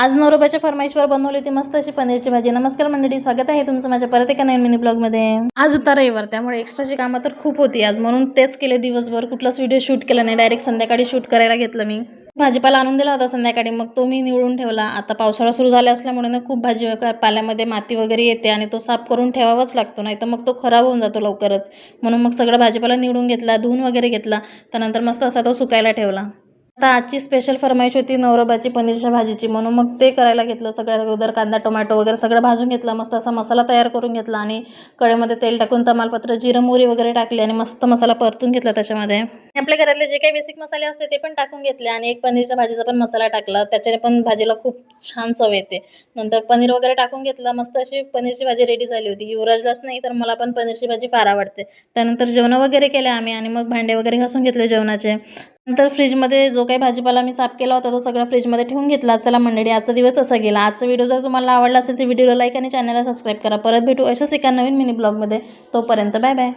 आज नवरोबाच्या फरमाईशवर बनवली होती मस्त अशी पनीरची भाजी. नमस्कार मंडळी, स्वागत आहे तुमचं माझ्या परत एका नवीन मिनी ब्लॉगमध्ये. आज होता रविवार, त्यामुळे एक्स्ट्राची कामं तर खूप होती आज, म्हणून तेच केले दिवसभर. कुठलाच व्हिडिओ शूट केला नाही, डायरेक्ट संध्याकाळी शूट करायला घेतलं मी. भाजीपाला आणून दिला होता संध्याकाळी, मग तो मी निवडून ठेवला. आता पावसाळा सुरू झाला असल्यामुळे ना खूप पाल्यामध्ये माती वगैरे येते आणि तो साफ करून ठेवावाच लागतो, नाही तर मग तो खराब होऊन जातो लवकरच. म्हणून मग सगळं भाजीपाला निवडून घेतला, धुवून वगैरे घेतला. त्यानंतर मस्त असा तो सुकायला ठेवला. आता आजची स्पेशल फरमाईश होती नवरोबाची पनीरच्या भाजीची, म्हणून मग ते करायला घेतलं. सगळ्यात अगोदर कांदा टोमॅटो वगैरे सगळं भाजून घेतलं, मस्त असा मसाला तयार करून घेतला आणि कढईमध्ये तेल टाकून तमालपत्र, जिरं, मोहरी वगैरे टाकली आणि मस्त मसाला परतून घेतला. त्याच्यामध्ये आपल्या घरातले जे काही बेसिक मसाले असते ते पण टाकून घेतले आणि एक पनीरच्या भाजीचा पण मसाला टाकला, त्याच्याने पण भाजीला खूप छान चव येते. नंतर पनीर वगैरे टाकून घेतलं, मस्त अशी पनीरची भाजी रेडी झाली होती. युवराजलाच नाही तर मला पण पनीरची भाजी फार आवडते. त्यानंतर जेवण वगैरे केले आम्ही आणि मग भांडे वगैरे घासून घेतले जेवणाचे. नंतर फ्रीजमध्ये जो काही भाजीपाला मी साफ केला होता तो सगळा फ्रीजमध्ये ठेवून घेतला. चला मंडळी, आजचा दिवस असा गेला. आजचा व्हिडिओ जर तुम्हाला आवडला असेल तर व्हिडिओला लाईक आणि चॅनलला सबस्क्राईब करा. परत भेटू अशाच एका नवीन मिनी ब्लॉगमध्ये. तोपर्यंत बाय बाय.